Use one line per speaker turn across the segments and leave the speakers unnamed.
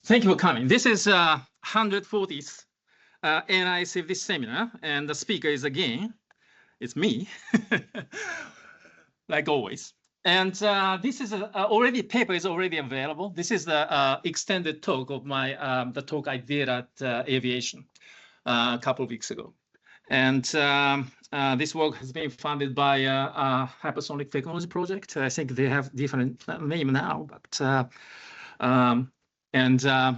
Thank you for coming. This is 140th NIA CFD seminar, and the speaker is again, it's me, like always. And this is already, paper is already available. This is the extended talk of my, the talk I did at Aviation a couple of weeks ago. And this work has been funded by Hypersonic Technology Project. I think they have different name now, but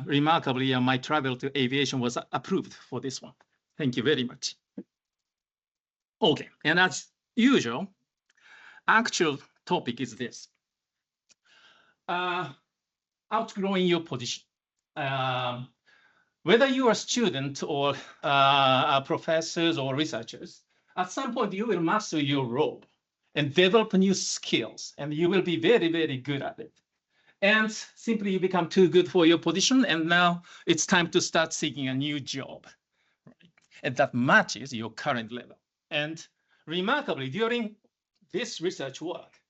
remarkably, my travel to aviation was approved for this one. Thank you very much. Okay, and as usual, actual topic is this. Outgrowing your position. Whether you are a student or professors or researchers, at some point you will master your role and develop new skills, and you will be very, very good at it. And simply you become too good for your position, and now it's time to start seeking a new job, right? And that matches your current level. And remarkably, during this research work,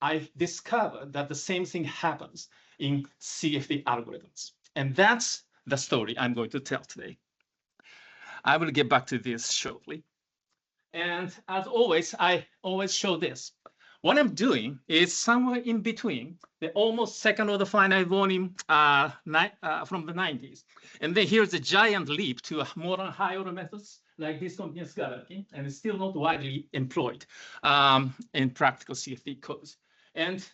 I discovered that the same thing happens in CFD algorithms. And that's the story I'm going to tell today. I will get back to this shortly. And as always, I always show this. What I'm doing is somewhere in between the almost second order finite volume from the 90s. And then here's a giant leap to modern high order methods like discontinuous gravity, and it's still not widely employed in practical CFD codes. And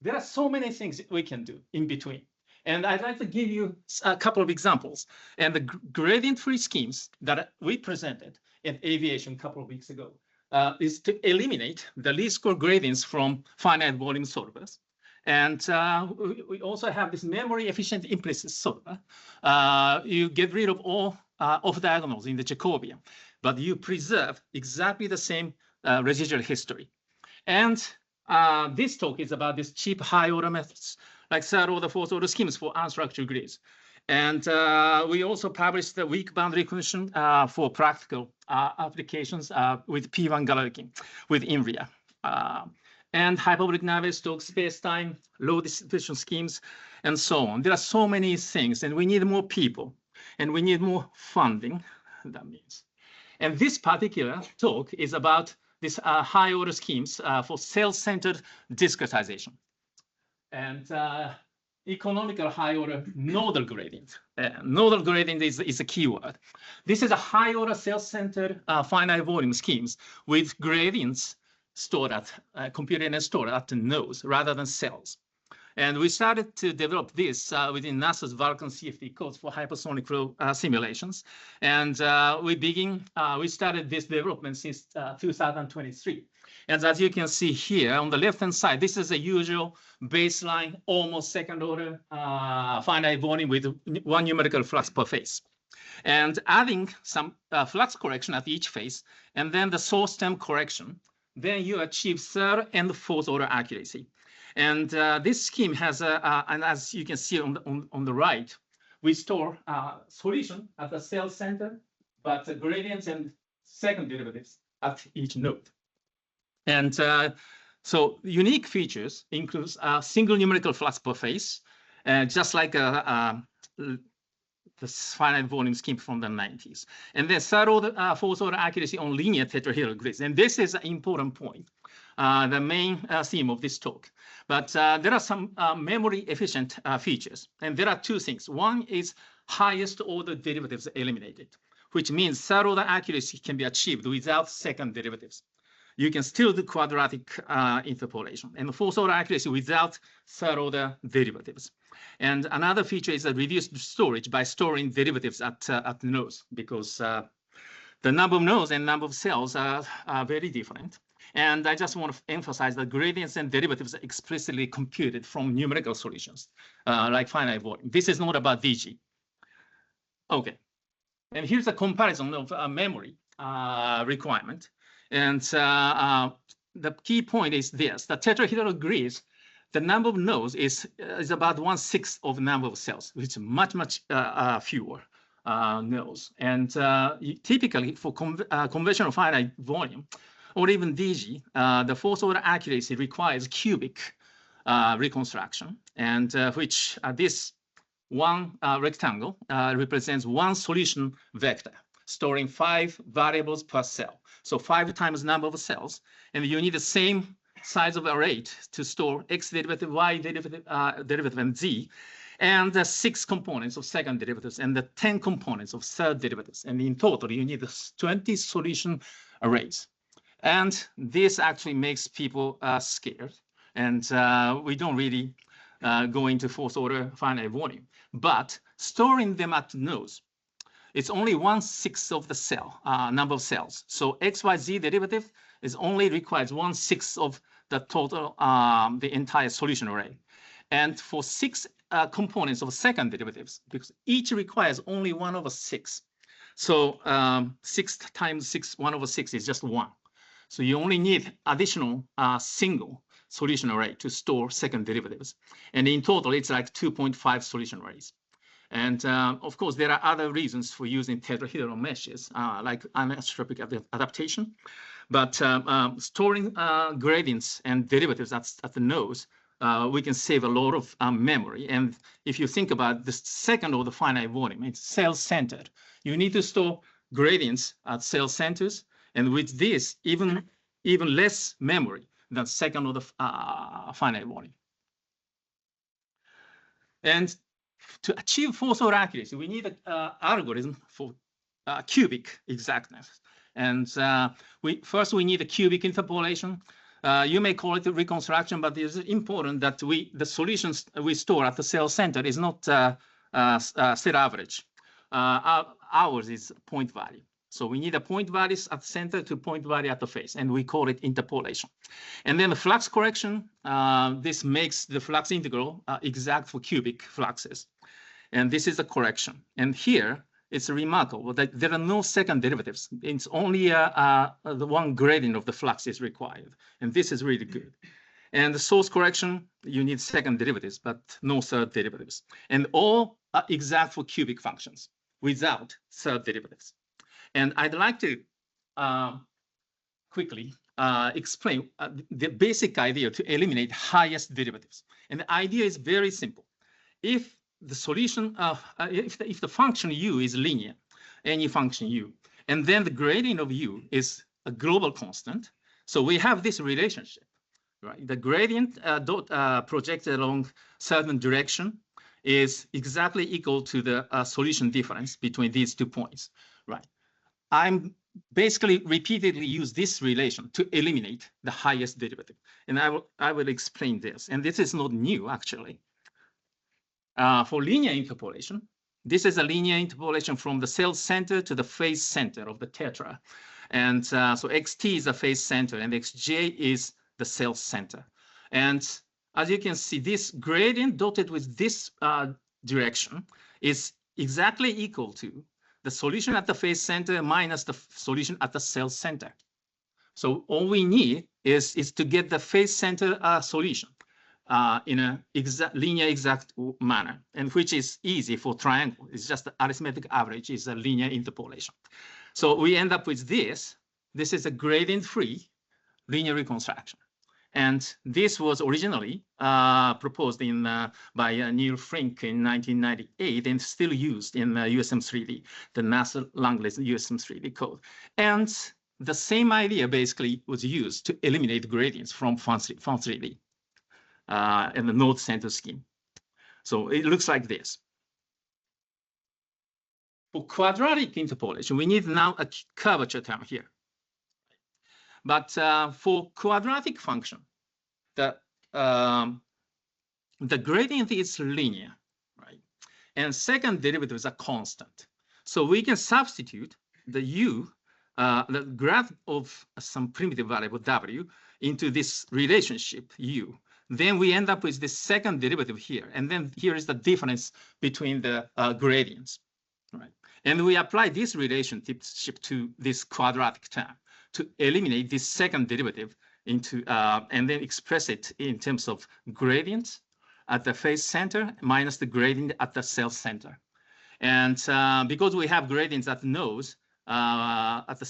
there are so many things we can do in between. And I'd like to give you a couple of examples. And the gradient-free schemes that we presented in aviation a couple of weeks ago is to eliminate the least square gradients from finite volume solvers. And we also have this memory efficient implicit solver. You get rid of all off diagonals in the Jacobian, but you preserve exactly the same residual history. And this talk is about these cheap high order methods, like third order, fourth order schemes for unstructured grids. And we also published the weak boundary recognition for practical applications with P1 galerkin with INRIA. And hyperbolic Navier-Stokes space-time, low distribution schemes, and so on. There are so many things, and we need more people, and we need more funding, that means. And this particular talk is about this high order schemes for cell-centered discretization. And economical high order nodal gradient. Nodal gradient is a keyword. This is a high order cell-centered finite volume schemes with gradients stored at computed and stored at the nodes rather than cells. And we started to develop this within NASA's Vulcan CFD codes for hypersonic flow simulations. And we started this development since 2023. And as you can see here on the left-hand side, this is a usual baseline, almost second order finite volume with one numerical flux per phase. And adding some flux correction at each phase, and then the source term correction, then you achieve third and fourth order accuracy. And this scheme has, and as you can see on the right, we store solution at the cell center, but the gradients and second derivatives at each node. And so unique features includes a single numerical flux per phase, just like the finite volume scheme from the 90s. And then third order, fourth order accuracy on linear tetrahedral grids. And this is an important point, the main theme of this talk. But there are some memory efficient features. And there are two things. One is highest order derivatives eliminated, which means third order accuracy can be achieved without second derivatives. You can still do quadratic interpolation, and the fourth order accuracy without third order derivatives. And another feature is a reduced storage by storing derivatives at the nodes, because the number of nodes and number of cells are very different. And I just want to emphasize that gradients and derivatives are explicitly computed from numerical solutions, like finite volume. This is not about DG. Okay, and here's a comparison of memory requirement. And the key point is this: the tetrahedral grids, the number of nodes is about 1/6 of the number of cells, which is much fewer nodes. And typically for conventional finite volume, or even DG, the fourth order accuracy requires cubic reconstruction, and which this one rectangle represents one solution vector, storing 5 variables per cell. So 5 times number of cells, and you need the same size of array to store x derivative, y derivative, and z, and the 6 components of second derivatives and the 10 components of third derivatives. And in total, you need 20 solution arrays. And this actually makes people scared. And we don't really go into 4th-order finite volume. But storing them at nodes, it's only 1/6 of the cell, number of cells. So x, y, z derivative is only requires 1/6 of the total, the entire solution array. And for 6 components of second derivatives, because each requires only 1/6. So 6 times 6, 1/6 is just 1. So you only need additional single solution array to store second derivatives. And in total, it's like 2.5 solution arrays. And of course, there are other reasons for using tetrahedral meshes, like anisotropic adaptation. But storing gradients and derivatives at the nodes, we can save a lot of memory. And if you think about the second order finite volume, it's cell-centered. You need to store gradients at cell centers. And with this, even less memory than second order finite volume. And to achieve 4th-order accuracy, we need an algorithm for cubic exactness. And first, we need a cubic interpolation. You may call it a reconstruction, but it's important that the solutions we store at the cell center is not set average. Ours is point value. So we need a point values at the center to point value at the face, and we call it interpolation. And then the flux correction, this makes the flux integral exact for cubic fluxes. And this is a correction. And here, it's remarkable that there are no second derivatives. It's only the one gradient of the flux is required. And this is really good. And the source correction, you need second derivatives, but no third derivatives. And all are exact for cubic functions without third derivatives. And I'd like to quickly explain the basic idea to eliminate highest derivatives. And the idea is very simple. If the solution, if the function u is linear, any function u, and then the gradient of u is a global constant, so we have this relationship, right? The gradient projected along certain direction is exactly equal to the solution difference between these 2 points, right? I'm basically repeatedly use this relation to eliminate the highest derivative. And I will explain this. And this is not new, actually. For linear interpolation, this is a linear interpolation from the cell center to the face center of the tetra. And so xt is the face center, and xj is the cell center. And as you can see, this gradient dotted with this direction is exactly equal to the solution at the face center minus the solution at the cell center. So all we need is to get the face center solution in a linear exact manner, and which is easy for triangle. It's just the arithmetic average is a linear interpolation. So we end up with this. This is a gradient-free linear reconstruction. And this was originally proposed by Neil Frink in 1998 and still used in USM3D, the NASA Langley's USM3D code. And the same idea basically was used to eliminate gradients from Fun3D in the node center scheme. So it looks like this. For quadratic interpolation, we need now a curvature term here. But for quadratic function, the gradient is linear, right? And second derivatives are constant. So we can substitute the u, the graph of some primitive variable w, into this relationship u. Then we end up with this second derivative here. And then here is the difference between the gradients, right? And we apply this relationship to this quadratic term to eliminate this second derivative into and then express it in terms of gradients at the face center minus the gradient at the cell center. And because we have gradients at the nodes, at the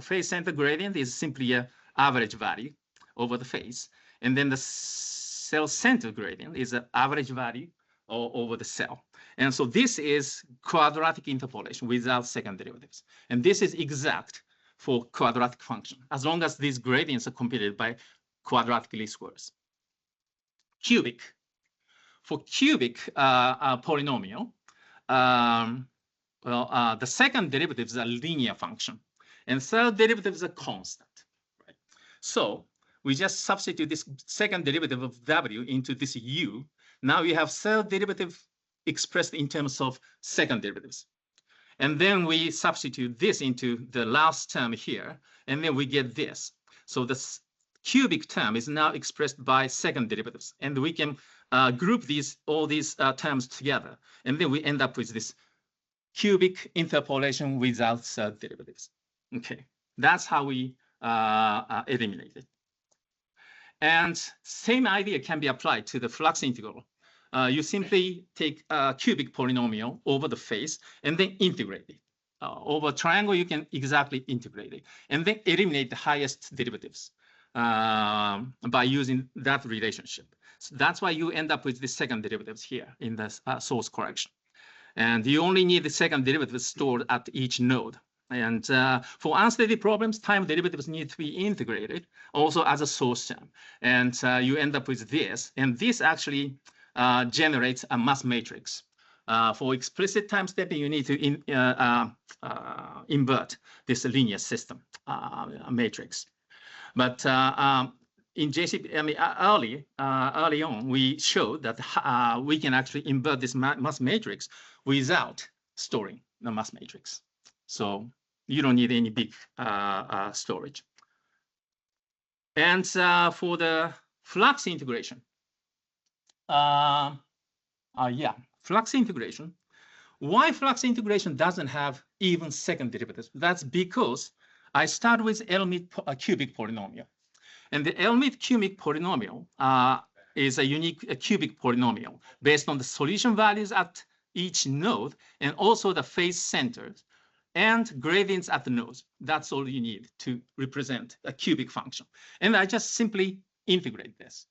face center gradient is simply an average value over the face. And then the cell center gradient is an average value over the cell. And so this is quadratic interpolation without second derivatives. And this is exact for quadratic function, as long as these gradients are computed by quadratic least squares. Cubic. For cubic polynomial, the second derivative is a linear function, and third derivative is a constant. Right? So we just substitute this second derivative of w into this u. Now we have third derivative expressed in terms of second derivatives. And then we substitute this into the last term here, and then we get this. So the cubic term is now expressed by second derivatives, and we can group all these terms together, and then we end up with this cubic interpolation without third derivatives. Okay, that's how we eliminate it. And same idea can be applied to the flux integral. You simply take a cubic polynomial over the face and then integrate it. Over a triangle, you can exactly integrate it, and then eliminate the highest derivatives by using that relationship. So that's why you end up with the second derivatives here in the source correction. And you only need the second derivative stored at each node. And for unsteady problems, time derivatives need to be integrated also as a source term. And you end up with this. And this actually generates a mass matrix. For explicit time stepping, you need to invert this linear system matrix. But in JCP, I mean, early on, we showed that we can actually invert this mass matrix without storing the mass matrix. So you don't need any big storage. And for the flux integration, flux integration. Why flux integration doesn't have even second derivatives? That's because I start with L-mid cubic polynomial. And the L-mid cubic polynomial is a unique cubic polynomial based on the solution values at each node and also the phase centers and gradients at the nodes. That's all you need to represent a cubic function. And I just simply integrate this,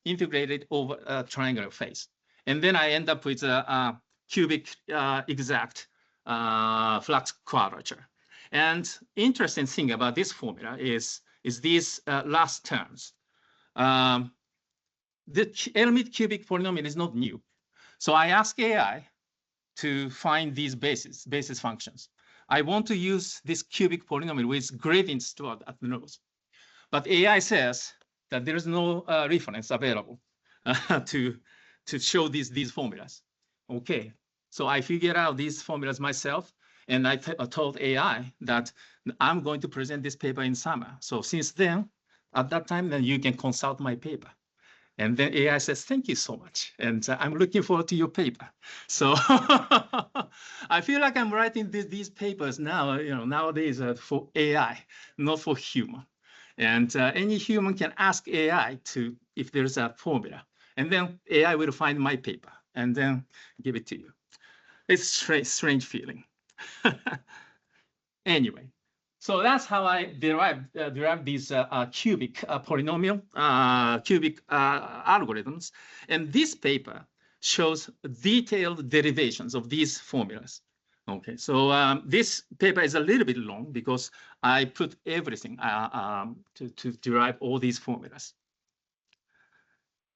integrate it over a triangular face. And then I end up with a cubic exact flux quadrature. And interesting thing about this formula is these last terms. The L-mid cubic polynomial is not new. So I ask AI to find these basis functions. I want to use this cubic polynomial with gradients stored at the nodes. But AI says that there is no reference available to show these formulas. Okay, so I figured out these formulas myself, and I told AI that I'm going to present this paper in summer. So since then, at that time, then you can consult my paper. And then AI says, thank you so much. And I'm looking forward to your paper. So I feel like I'm writing these papers now, nowadays for AI, not for human. And any human can ask AI if there's a formula. And then AI will find my paper and then give it to you. It's a strange feeling. Anyway, so that's how I derive these cubic polynomial, cubic algorithms. And this paper shows detailed derivations of these formulas. Okay, so this paper is a little bit long because I put everything to derive all these formulas.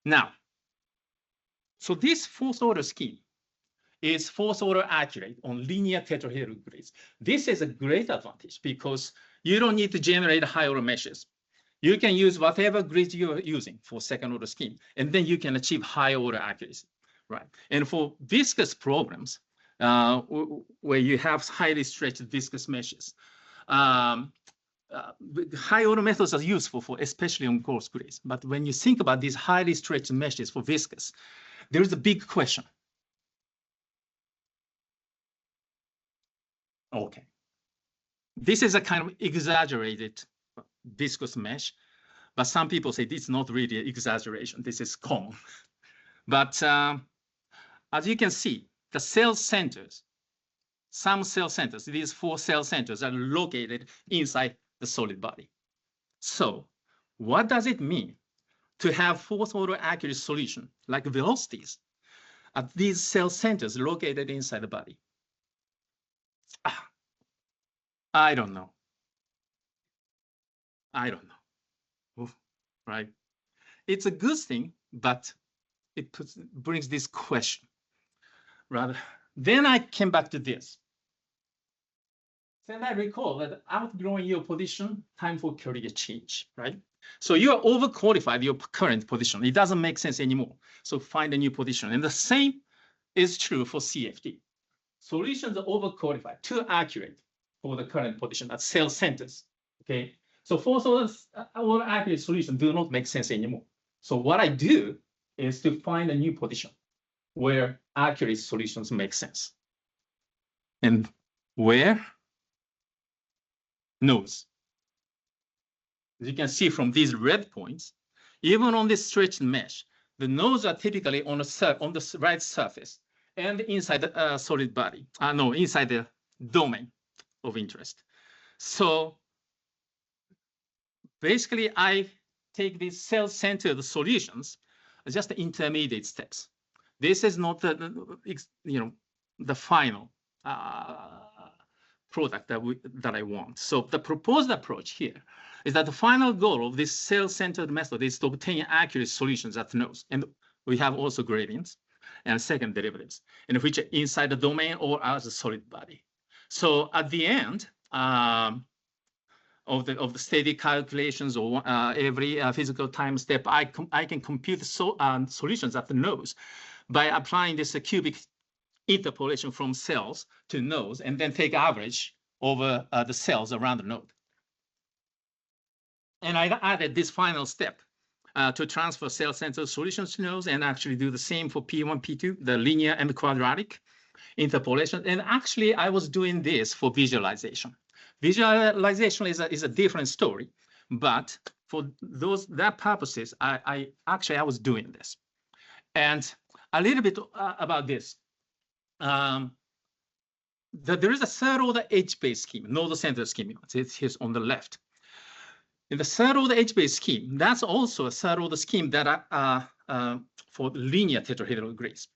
Now, so this fourth order scheme is fourth order accurate on linear tetrahedral grids. This is a great advantage because you don't need to generate high order meshes. You can use whatever grids you're using for second order scheme, and then you can achieve high order accuracy, right? And for viscous problems, where you have highly stretched viscous meshes, high order methods are useful for, especially on coarse grids. But when you think about these highly stretched meshes for viscous, there is a big question. Okay, this is a kind of exaggerated viscous mesh, but some people say this is not really an exaggeration. This is common. But as you can see, the cell centers, some cell centers, these 4 cell centers are located inside the solid body. So what does it mean to have fourth order accurate solution like velocities at these cell centers located inside the body? I don't know. I don't know. Oof, right? It's a good thing, but it brings this question. Rather, then I came back to this. Then I recall that outgrowing your position, time for career change, right? So you are overqualified your current position. It doesn't make sense anymore. So find a new position. And the same is true for CFD. Solutions are overqualified, too accurate for the current position at cell centers. Okay. So fourth order accurate solutions do not make sense anymore. So what I do is to find a new position where accurate solutions make sense. And where? Nodes. As you can see from these red points, even on this stretched mesh, the nodes are typically on the right surface and inside the solid body. No, inside the domain of interest. So basically, I take these cell-centered solutions as just the intermediate steps. This is not the final product that I want. So the proposed approach here is that the final goal of this cell-centered method is to obtain accurate solutions at nodes. And we have also gradients and second derivatives, in which are inside the domain or as a solid body. So at the end of the steady calculations or every physical time step, I can compute solutions at the nodes by applying this cubic interpolation from cells to nodes, and then take average over the cells around the node. And I added this final step to transfer cell-centered solutions to nodes, and actually do the same for P1, P2, the linear and quadratic interpolation. And actually, I was doing this for visualization. Visualization is a different story, but for that purposes, I was doing this. And a little bit about this. There is a third-order H-based scheme, node-centered scheme. It's here on the left. In the third-order H-based scheme, that's also a third-order scheme that for linear tetrahedral grids.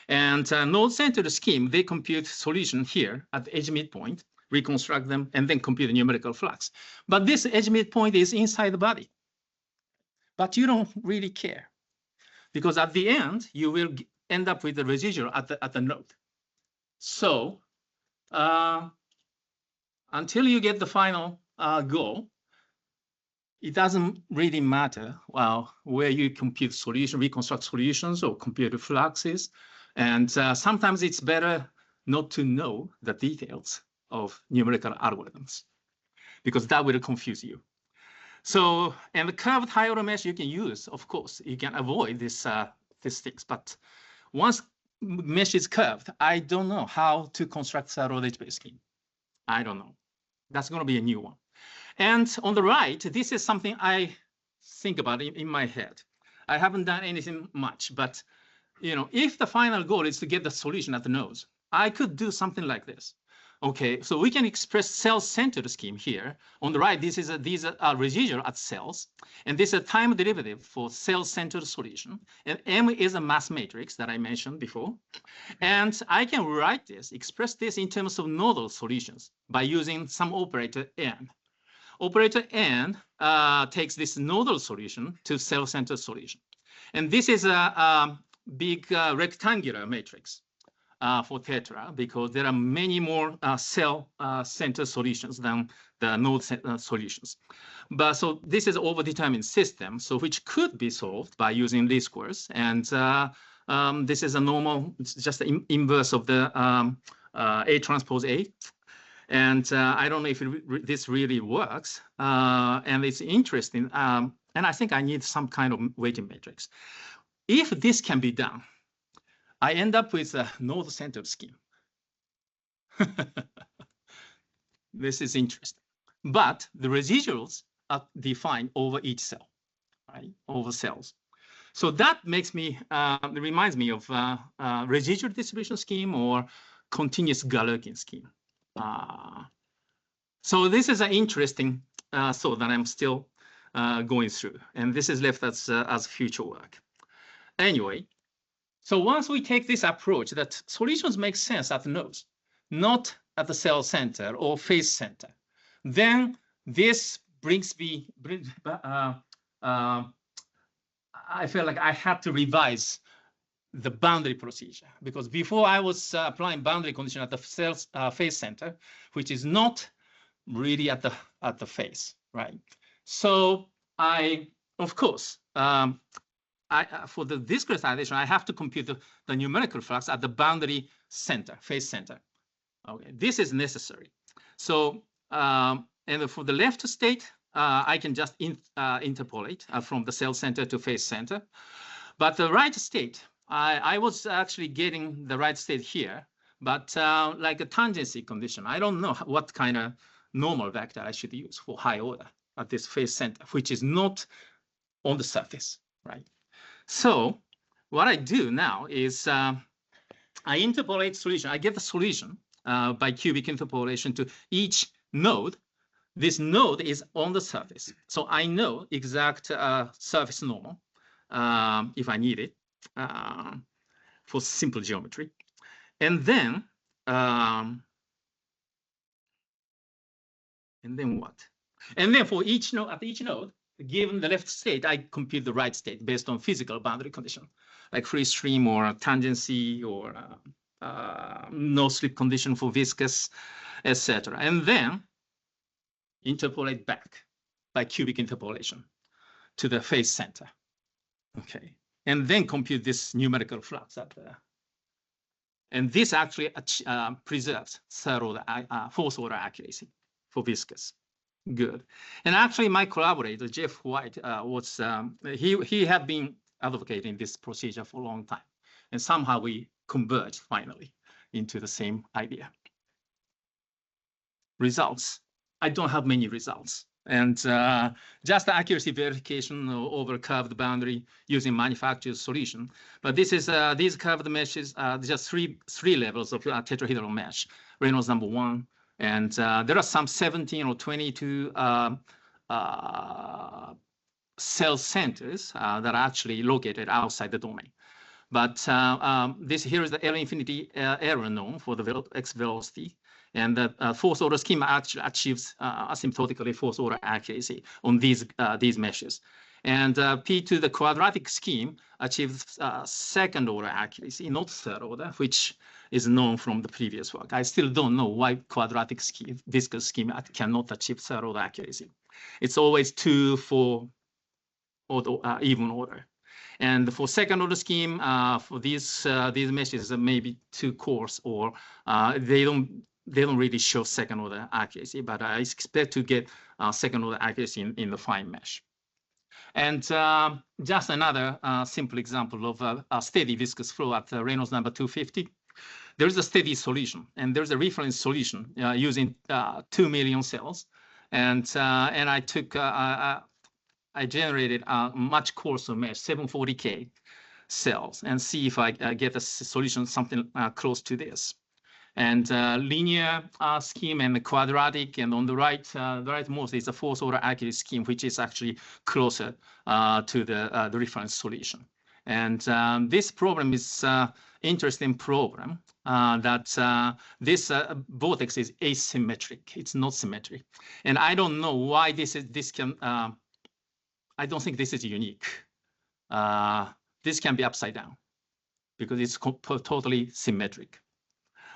And node-centered scheme, they compute solution here at the edge midpoint, reconstruct them, and then compute a numerical flux. But this edge midpoint is inside the body. But you don't really care, because at the end, you will end up with the residual at the node. So until you get the final goal, it doesn't really matter where you compute solution, reconstruct solutions, or compute fluxes. And sometimes it's better not to know the details of numerical algorithms, because that will confuse you. So, and the curved high-order mesh you can use, of course, you can avoid these things. But once mesh is curved, I don't know how to construct third-order H-based scheme. I don't know. That's going to be a new one. And on the right, this is something I think about in my head. I haven't done anything much, but if the final goal is to get the solution at the nodes, I could do something like this. Okay, so we can express cell-centered scheme here. On the right, these are residual at cells, and this is a time derivative for cell-centered solution. And M is a mass matrix that I mentioned before. And I can write this, express this in terms of nodal solutions by using some operator N. Operator N takes this nodal solution to cell-centered solution. And this is a big rectangular matrix for tetra, because there are many more cell-centered solutions than the node solutions. But so this is an overdetermined system, so which could be solved by using least squares. And this is a normal, it's just the inverse of the A transpose A. And I don't know if this really works. And it's interesting. And I think I need some kind of weighting matrix. If this can be done, I end up with a node-centered scheme. This is interesting. But the residuals are defined over each cell, right? Over cells. So that makes me, reminds me of residual distribution scheme or continuous Galerkin scheme. So this is an interesting thought that I'm still going through. And this is left as future work. Anyway, So once we take this approach, that solutions make sense at the nodes, not at the cell center or phase center, then this brings me, I feel like I had to revise the boundary procedure, because before I was applying boundary condition at the cells phase center, which is not really at the phase, right? So of course, for the discretization, I have to compute the numerical flux at the boundary center, phase center. Okay, this is necessary. So, and for the left state, I can just interpolate from the cell center to phase center. But the right state, I was actually getting the right state here, but like a tangency condition, I don't know what kind of normal vector I should use for high order at this phase center, which is not on the surface, right? So what I do now is I interpolate solution. I get the solution by cubic interpolation to each node. This node is on the surface, so I know exact surface normal if I need it for simple geometry. And then what? And then for each node, at each node, given the left state, I compute the right state based on physical boundary condition, like free stream or tangency or no slip condition for viscous, etc. And then interpolate back by cubic interpolation to the phase center. Okay, and then compute this numerical flux at the. And this actually preserves fourth order accuracy for viscous. Good. And actually, my collaborator Jeff White was he had been advocating this procedure for a long time, and somehow we converged finally into the same idea. Results. I don't have many results, and just the accuracy verification over curved boundary using manufactured solution. But this is these curved meshes are just three levels of tetrahedral mesh. Reynolds number 1. And there are some 17 or 22 cell centers that are actually located outside the domain. But this here is the L infinity error known for the x velocity. And the fourth order schema actually achieves asymptotically fourth order accuracy on these meshes. And P to the quadratic scheme achieves second order accuracy, not third order, which is known from the previous work. I still don't know why quadratic scheme, viscous scheme cannot achieve third order accuracy. It's always 2 for even order. And for second order scheme, for these meshes, maybe 2 cores, or they don't really show second order accuracy, but I expect to get second order accuracy in the fine mesh. And just another simple example of a steady viscous flow at Reynolds number 250. There's a steady solution, and there's a reference solution using 2 million cells. And I took, I generated a much coarser mesh, 740K cells, and see if I get a solution something close to this. And linear scheme and the quadratic, and on the rightmost is a fourth order accuracy scheme, which is actually closer to the reference solution. And this problem is interesting problem that this vortex is asymmetric. It's not symmetric, and I don't know why this can. I don't think this is unique. This can be upside down because it's totally symmetric.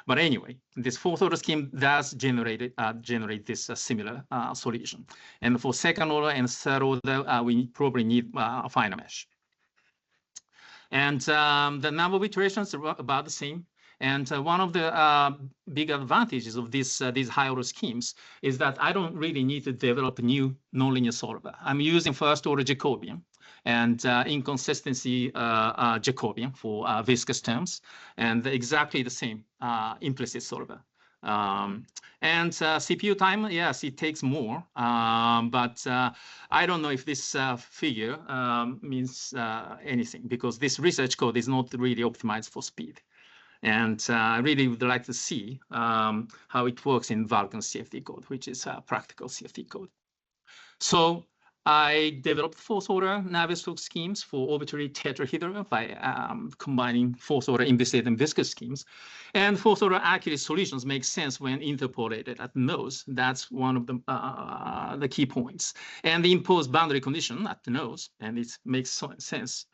But anyway, this fourth order scheme does generate this similar solution. And for second order and third order, we probably need a finer mesh. And the number of iterations are about the same. And one of the big advantages of these high order schemes is that I don't really need to develop a new nonlinear solver. I'm using first order Jacobian and inconsistency Jacobian for viscous terms, and exactly the same implicit solver. And CPU time, yes, it takes more, but I don't know if this figure means anything, because this research code is not really optimized for speed. And I really would like to see how it works in Vulkan CFD code, which is a practical CFD code. So I developed 4th-order Navier-Stokes schemes for arbitrary tetrahedral by combining 4th-order implicit and viscous schemes. And 4th-order accurate solutions make sense when interpolated at nodes. That's one of the key points. And the imposed boundary condition at the nodes, and it makes sense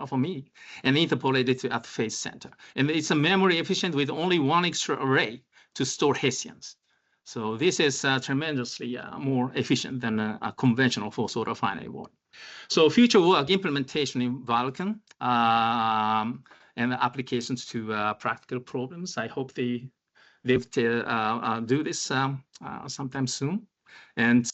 for me, and interpolated at phase center. And it's a memory efficient with only one extra array to store Hessians. So this is tremendously more efficient than a conventional 4th-order finite volume. So future work implementation in Vulkan and applications to practical problems. I hope they do this sometime soon. And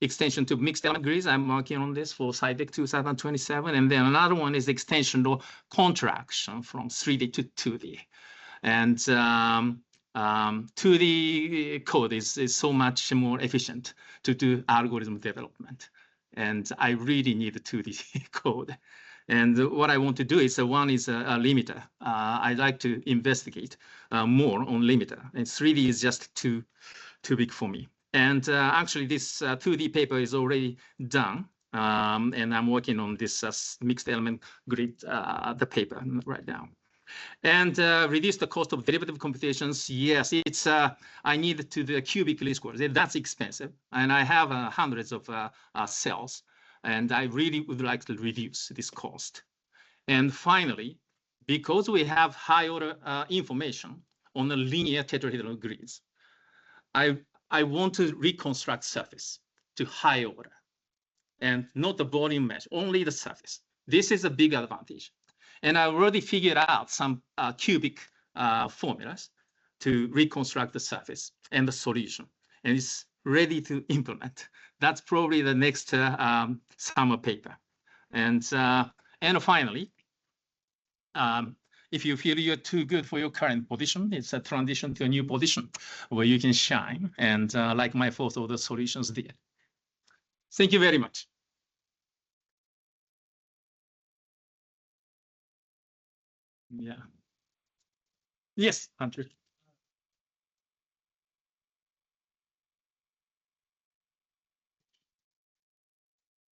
extension to mixed element grids. I'm working on this for SciTech 2027. And then another one is extension or contraction from 3D to 2D. And 2D code is so much more efficient to do algorithm development. And I really need 2D code. And what I want to do is one is a limiter. I'd like to investigate more on limiter. And 3D is just too big for me. And actually, this 2D paper is already done. And I'm working on this mixed element grid, the paper right now. And reduce the cost of derivative computations. Yes, it's I need to do a cubic least squares. That's expensive, and I have hundreds of cells, and I really would like to reduce this cost. And finally, because we have high order information on the linear tetrahedral grids, I want to reconstruct surface to high order, and not the volume measure, only the surface. This is a big advantage. And I already figured out some cubic formulas to reconstruct the surface and the solution. And it's ready to implement. That's probably the next summer paper. And finally, if you feel you're too good for your current position, it's a transition to a new position where you can shine, and like my 4th-order solutions did. Thank you very much. Yeah. Yes, Andrew.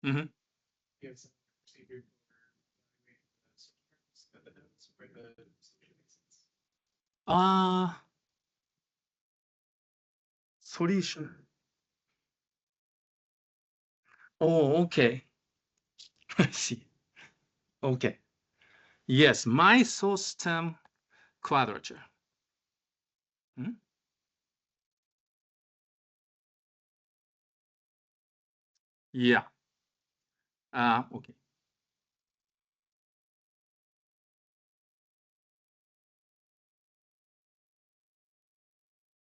Mm-hmm.
Yes.
Solution. Oh, okay. I see. Okay. Yes, my source term quadrature. Hmm? Yeah. Okay.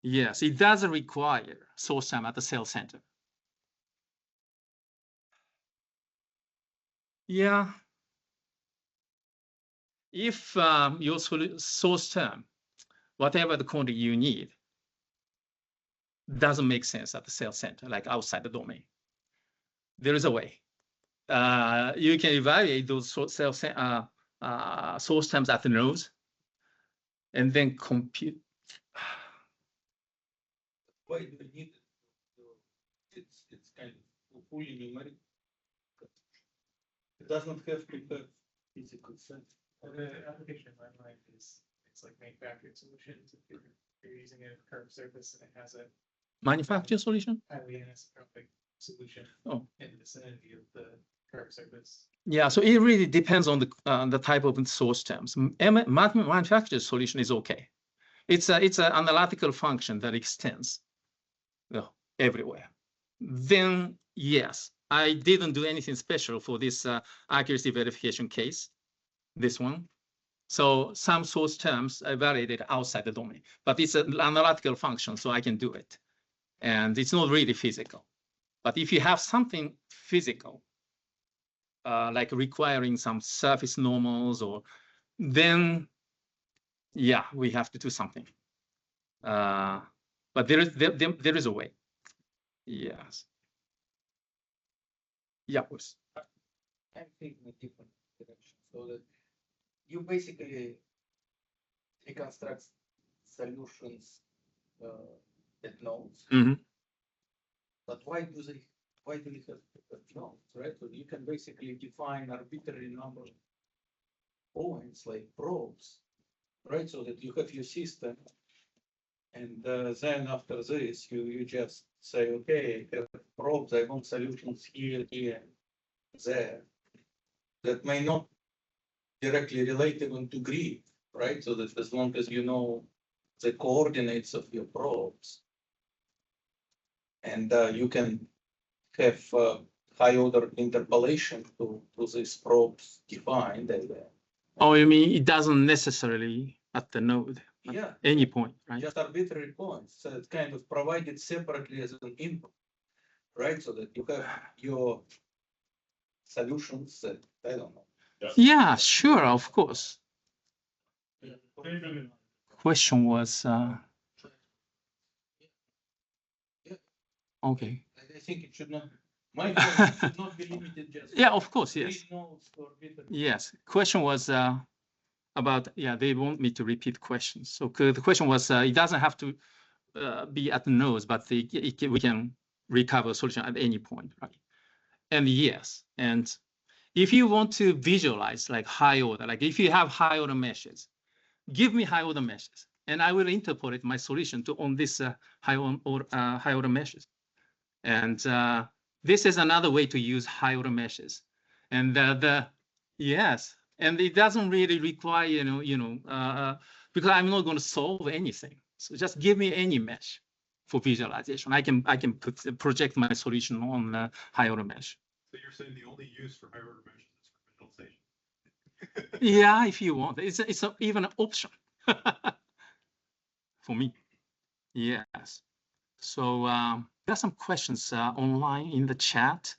Yes, it doesn't require source term at the cell center. Yeah. If your source term, whatever the quantity you need, doesn't make sense at the cell center, like outside the domain, there is a way. You can evaluate those source terms at the nodes, and then compute.
Why do we need it? It's kind of fully numerical. It does not have prepared physical sense. The application in my mind is it's like manufactured solutions. If you're using a curved surface and it has a
Manufactured solution?
highly anisotropic solution
in
the vicinity of the curved surface.
Yeah, so it really depends on the type of source terms. Manufactured solution is okay. It's an analytical function that extends everywhere. Then yes, I didn't do anything special for this accuracy verification case, this one. So some source terms are validated outside the domain, but it's an analytical function, so I can do it. And it's not really physical. But if you have something physical, like requiring some surface normals, or then, yeah, we have to do something. But there is a way. Yes. Yeah, of course.
I'm thinking a different direction, so that you basically reconstruct solutions at nodes.
Mm-hmm.
But why do they
why do we have nodes, right? So you can basically define arbitrary number of points like probes, right? So that you have your system, and then after this, you just say, okay, I have probes, I want solutions here, here, there. That may not directly relate even to grid, right? So that as long as you know the coordinates of your probes, and you can have high order interpolation to these probes defined. And,
Oh, you mean it doesn't necessarily at the node, at
yeah,
any point, right?
just arbitrary points. So it's kind of provided separately as an input, right? So that you have your solutions that, I don't know.
Yeah, sure, of course. Question was, okay.
I think it should not, my point should not be limited just.
Yeah, of course,
three
yes.
nodes to arbitrary.
Yes, question was about, yeah, they want me to repeat questions. So the question was, it doesn't have to be at the nodes, but we can recover a solution at any point, right? And yes, and if you want to visualize like high order, like if you have high order meshes, give me high order meshes, and I will interpolate my solution to on this high order meshes. And this is another way to use high order meshes. And yes, and it doesn't really require, because I'm not going to solve anything. So just give me any mesh for visualization. I can project my solution on the high order mesh.
So you're saying the only use for high order meshes is for visualization?
Yeah, if you want, it's even an option for me. Yes. So there are some questions online in the chat.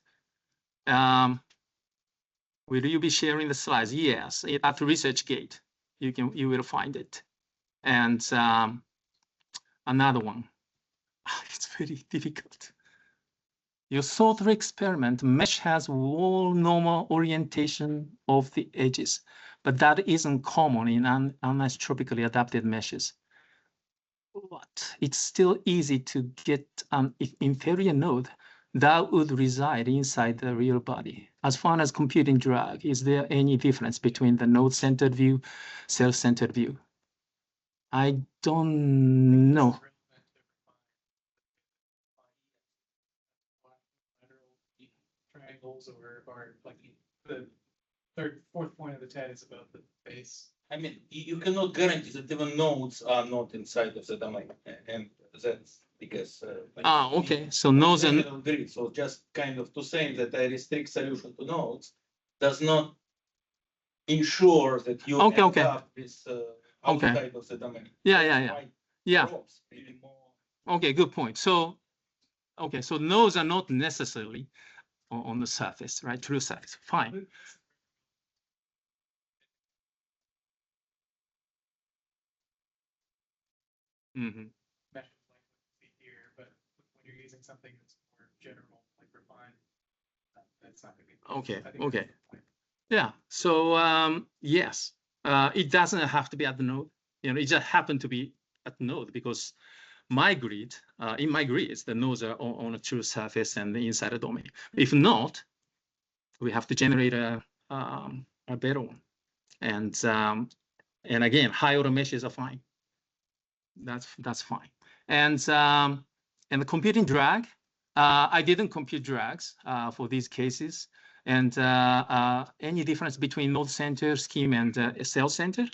Will you be sharing the slides? Yes, at ResearchGate, you will find it. And another one, it's very difficult. Your thought experiment mesh has wall normal orientation of the edges, but that isn't common in anisotropically adapted meshes. But it's still easy to get an inferior node that would reside inside the real body. As far as computing drag, is there any difference between the node-centered view, self-centered view? I don't know.
Triangles or like the fourth point of the TED is about the base.
I mean, you cannot guarantee that even nodes are not inside of the domain, and that's because.
Okay. So nodes and
grid. So just kind of to say that I restrict solution to nodes does not ensure that you end up with outside of the domain.
Yeah. Okay, good point. So, okay, so nodes are not necessarily on the surface, right? True surface. Fine. Mm-hmm.
Here, but when you're using something that's more general, like refined, that's not going to be.
Okay. Yeah. So yes, it doesn't have to be at the node. It just happened to be at the node because my grid, in my grids, the nodes are on a true surface and the inside the domain. If not, we have to generate a better one. And again, high order meshes are fine. That's fine. And the computing drag, I didn't compute drags for these cases. And any difference between node center scheme and cell center?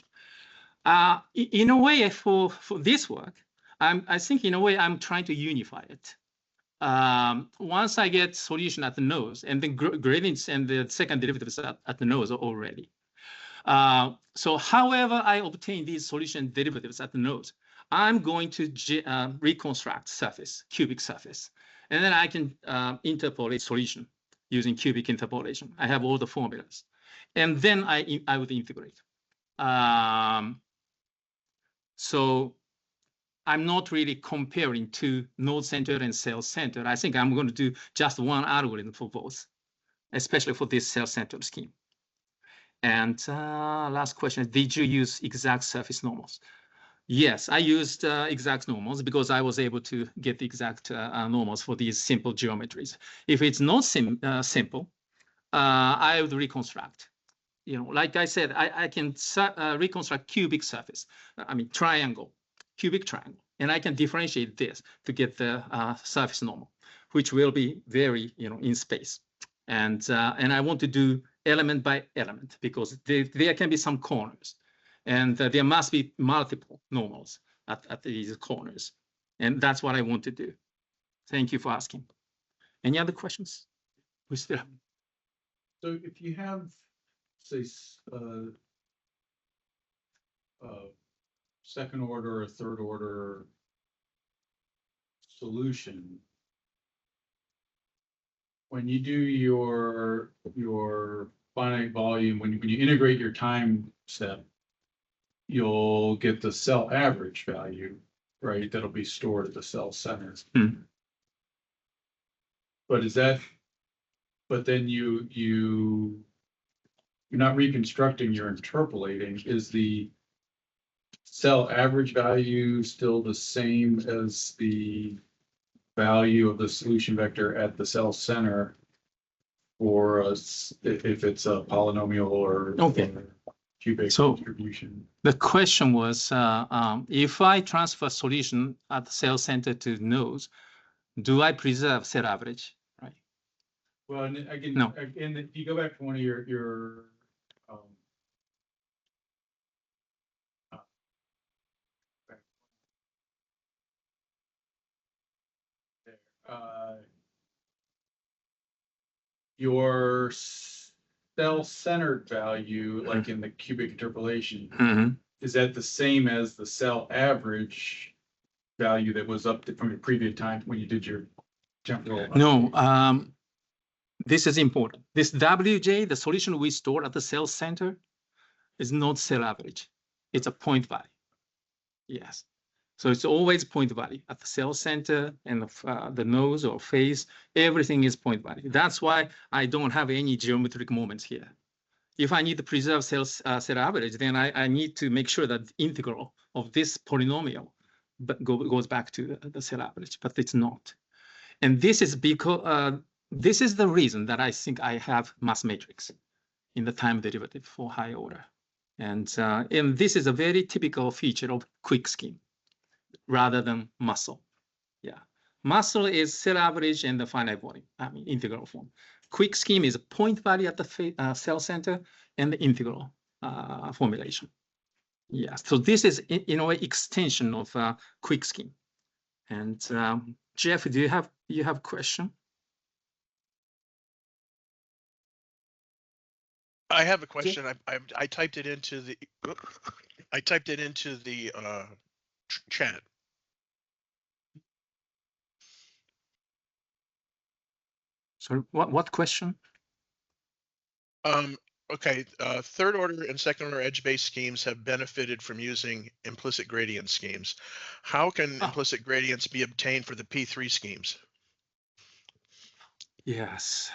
In a way, for this work, I think in a way I'm trying to unify it. Once I get solution at the nodes, and then gradients and the second derivatives at the nodes already. So however I obtain these solution derivatives at the nodes, I'm going to reconstruct surface, cubic surface. And then I can interpolate solution using cubic interpolation. I have all the formulas. And then I would integrate. So I'm not really comparing to node center and cell center. I think I'm going to do just one algorithm for both, especially for this cell center scheme. And last question, did you use exact surface normals? Yes, I used exact normals because I was able to get the exact normals for these simple geometries. If it's not simple, I would reconstruct. You know, like I said, I can reconstruct cubic surface. I mean, cubic triangle, and I can differentiate this to get the surface normal, which will be very, you know, in space. And I want to do element by element because there can be some corners, and there must be multiple normals at these corners, and that's what I want to do. Thank you for asking. Any other questions? We still have.
So if you have, say, second order or third order solution, when you do your finite volume, when you integrate your time step, you'll get the cell average value, right? That'll be stored at the cell center. But is that, but then you're not reconstructing, you're interpolating. Is the cell average value still the same as the value of the solution vector at the cell center, or if it's a polynomial or cubic distribution?
The question was, if I transfer solution at the cell center to nodes, do I preserve cell average? Right.
Well, and again,
No.
and if you go back to one of your your cell-centered value, like in the cubic interpolation, is that the same as the cell average value that was up from your previous time when you did your temporal?
No, this is important. This WJ, the solution we stored at the cell center, is not cell average. It's a point value. Yes. So it's always point value at the cell center and the nose or face, everything is point value. That's why I don't have any geometric moments here. If I need to preserve cell average, then I need to make sure that the integral of this polynomial goes back to the cell average, but it's not. And this is because this is the reason that I think I have mass matrix in the time derivative for higher order. And this is a very typical feature of quick scheme rather than muscle. Yeah, muscle is cell average and the finite volume, I mean integral form. Quick scheme is a point value at the cell center and the integral formulation. Yeah, so this is in a way extension of quick scheme. And Jeff, do you have a question?
I have a question. I typed it into the chat.
Sorry, what question?
Okay, third order and second order edge-based schemes have benefited from using implicit gradient schemes. How can implicit gradients be obtained for the P3 schemes?
Yes.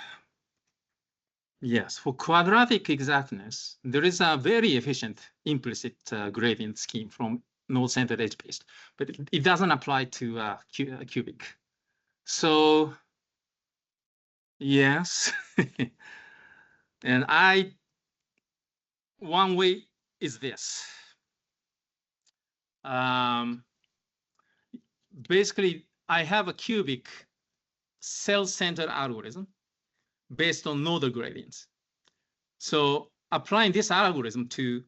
Yes, for quadratic exactness, there is a very efficient implicit gradient scheme from node-centered edge-based, but it doesn't apply to cubic. So, yes. And one way is this. Basically, I have a cubic cell-centered algorithm based on nodal gradients. So applying this algorithm to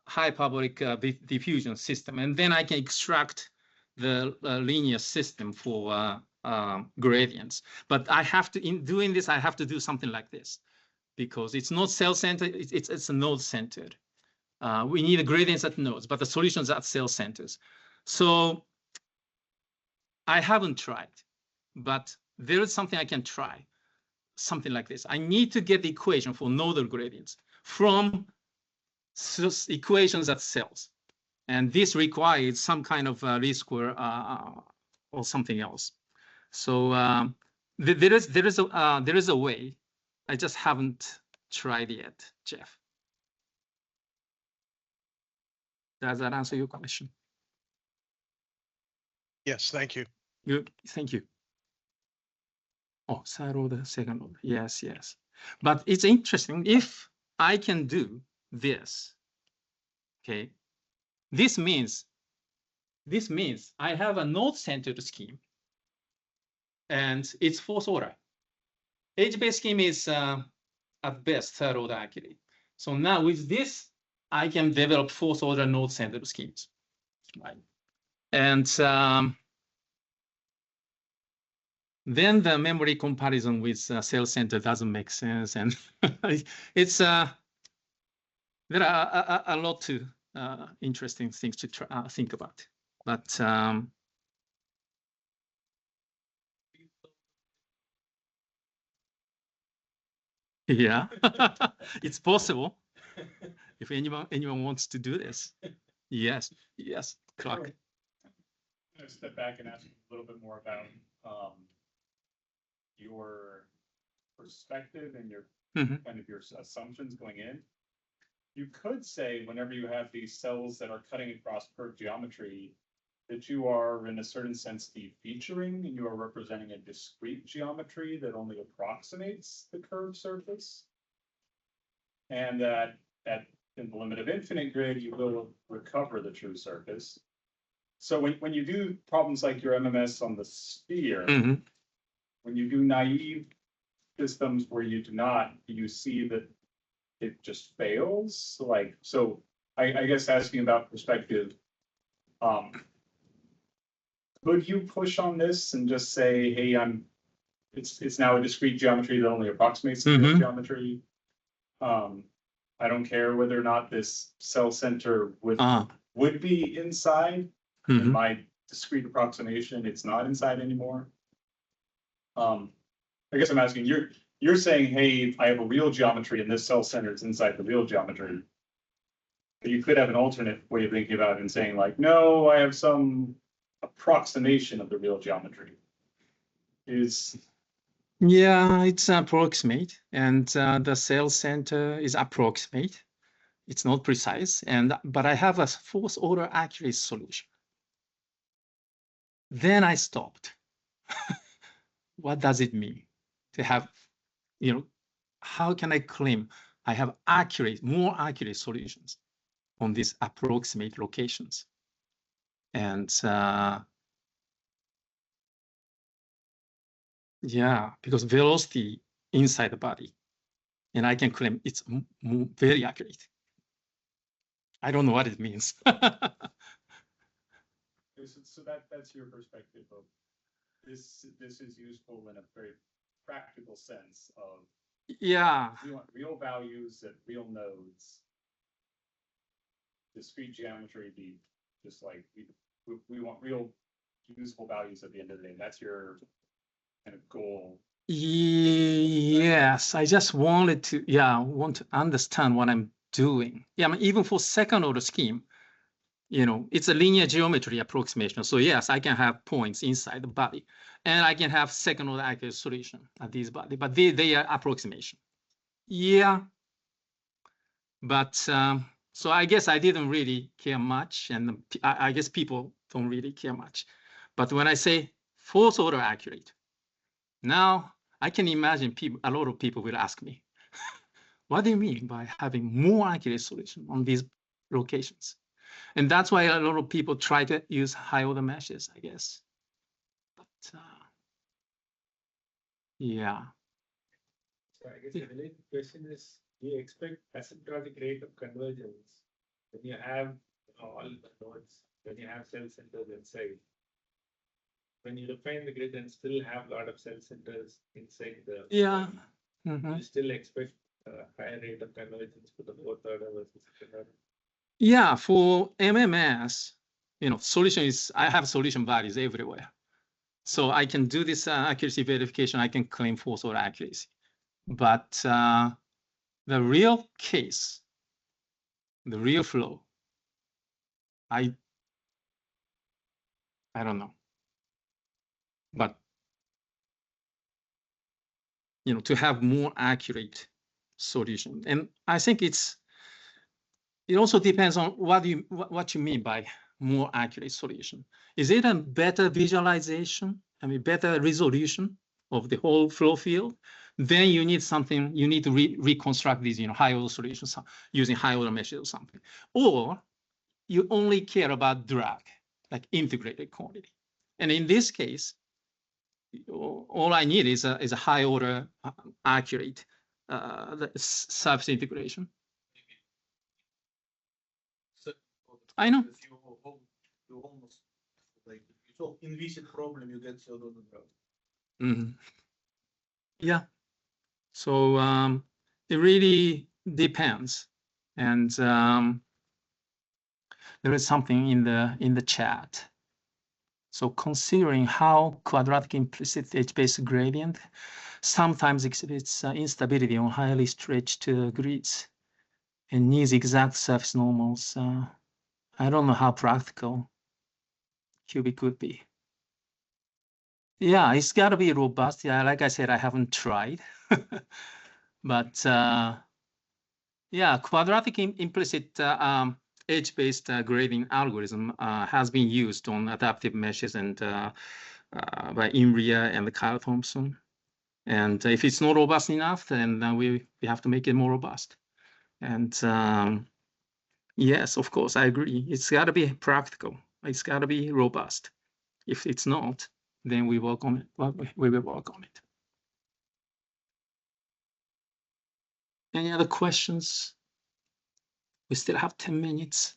hyperbolic diffusion system, and then I can extract the linear system for gradients. But I have to, in doing this, I have to do something like this because it's not cell-centered, it's a node-centered. We need the gradients at nodes, but the solutions at cell centers. So I haven't tried, but there is something I can try. Something like this. I need to get the equation for nodal gradients from equations at cells. And this requires some kind of least square or something else. So there is a way. I just haven't tried yet, Jeff. Does that answer your question?
Yes, thank you.
Good, thank you. Oh, third order, second order. Yes, yes. But it's interesting if I can do this. Okay. This means I have a node-centered scheme, and it's fourth order. Edge-based scheme is at best third order accurate. So now with this, I can develop fourth order node-centered schemes, right? And then the memory comparison with cell center doesn't make sense, and it's there are a lot to interesting things to try, think about. But yeah, it's possible if anyone wants to do this. Yes, yes, Clark.
I'm gonna step back and ask you a little bit more about your perspective and your kind of your assumptions going in. You could say whenever you have these cells that are cutting across curved geometry, that you are in a certain sense defeaturing and you are representing a discrete geometry that only approximates the curved surface. And that in the limit of infinite grid, you will recover the true surface. So when you do problems like your MMS on the sphere, when you do naive systems where you do not, you see that it just fails. Like, so I guess asking about perspective, could you push on this and just say, hey, it's now a discrete geometry that only approximates the geometry. I don't care whether or not this cell center would be inside. In my discrete approximation, it's not inside anymore. I guess I'm asking, you're saying, hey, I have a real geometry and this cell center is inside the real geometry. But you could have an alternate way of thinking about it and saying like, no, I have some approximation of the real geometry.
Yeah, it's approximate, and the cell center is approximate. It's not precise, but I have a fourth order accurate solution. Then I stopped. What does it mean to have, how can I claim I have more accurate solutions on these approximate locations? And yeah, because velocity inside the body, and I can claim it's very accurate. I don't know what it means.
So that's your perspective of this is useful in a very practical sense of we want real values at real nodes. Discrete geometry be just like we want real useful values at the end of the day. That's your kind of goal.
Yes, I just wanted to want to understand what I'm doing. Yeah, I mean, even for second order scheme, it's a linear geometry approximation. So yes, I can have points inside the body, and I can have second order accurate solution at this body, but they are approximation. Yeah, but so I guess I didn't really care much, and I guess people don't really care much. But when I say fourth order accurate, now I can imagine a lot of people will ask me, what do you mean by having more accurate solution on these locations? And that's why a lot of people try to use high order meshes, I guess. But yeah.
So I guess the related question is, do you expect asymptotic rate of convergence when you have all the nodes, when you have cell centers inside? When you refine the grid and still have a lot of cell centers inside the you still expect a higher rate of convergence for the fourth order versus second order?
Yeah, for MMS, solution is, I have solution values everywhere. So I can do this accuracy verification, I can claim fourth order accuracy. But the real case, the real flow, I don't know. But to have more accurate solution, and I think it also depends on what you mean by more accurate solution? Is it a better visualization? I mean, better resolution of the whole flow field? Then you need something, you need to reconstruct these, high order solutions using high order meshes or something. Or you only care about drag, like integrated quantity. And in this case, all I need is a high order accurate surface integration.
So,
I know.
You almost like you solve invisible problem, you get your own graph.
Mm-hmm. Yeah. So it really depends. And there is something in the chat. So considering how quadratic implicit edge-based gradient sometimes exhibits instability on highly stretched grids and needs exact surface normals, I don't know how practical cubic could be. Yeah, it's got to be robust. Yeah, like I said, I haven't tried. But yeah, quadratic implicit edge-based grading algorithm has been used on adaptive meshes and by Imria and Kyle Thompson. And if it's not robust enough, then we have to make it more robust. And yes, of course, I agree. It's got to be practical. It's got to be robust. If it's not, then we work on it. Well, we will work on it. Any other questions? We still have 10 minutes.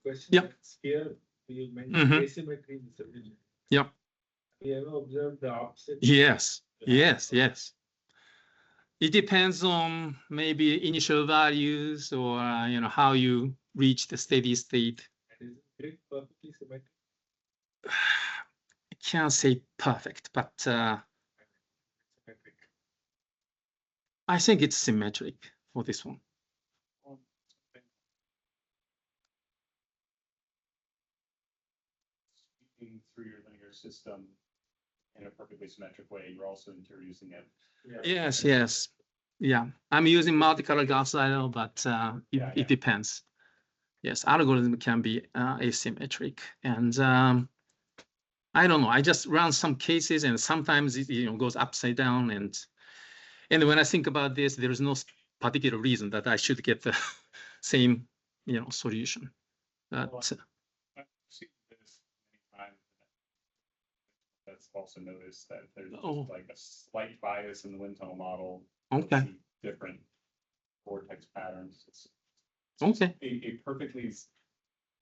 Question.
Yep.
Here, you mentioned asymmetry distribution.
Yep.
You ever observed the opposite?
Yes. Yes. Yes. It depends on maybe initial values or how you reach the steady state.
And is it grid perfectly symmetric?
I can't say perfect, but
Symmetric.
I think it's symmetric for this one.
Speaking through your linear system in a perfectly symmetric way, you're also introducing it.
Yes, yes. Yeah, I'm using multicolor Gauss idol, but it depends. Yes, algorithm can be asymmetric. And I don't know, I just run some cases and sometimes it goes upside down. And when I think about this, there is no particular reason that I should get the same solution. But
I've seen this many times. That's also noticed that there's like a slight bias in the wind tunnel model.
Okay.
See different vortex patterns. It's
okay.
a perfectly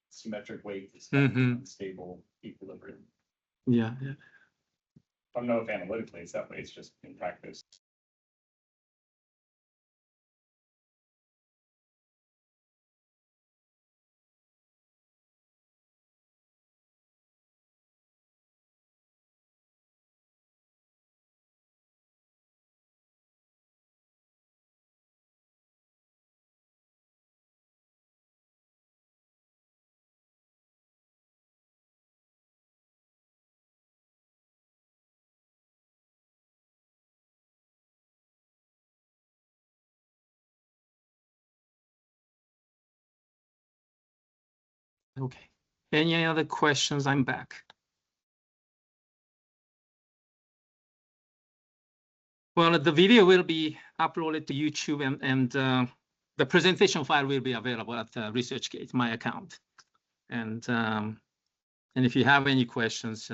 symmetric way to unstable equilibrium.
Yeah, yeah.
I don't know if analytically it's that way. It's just in practice.
Okay. Any other questions? I'm back. Well, the video will be uploaded to YouTube and the presentation file will be available at ResearchGate, my account. And if you have any questions,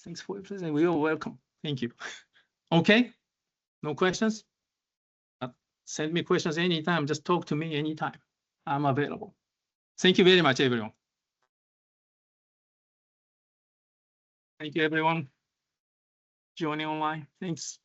thanks for your presentation. We are welcome. Thank you. Okay. No questions? Send me questions anytime. Just talk to me anytime. I'm available. Thank you very much, everyone. Thank you, everyone, joining online. Thanks.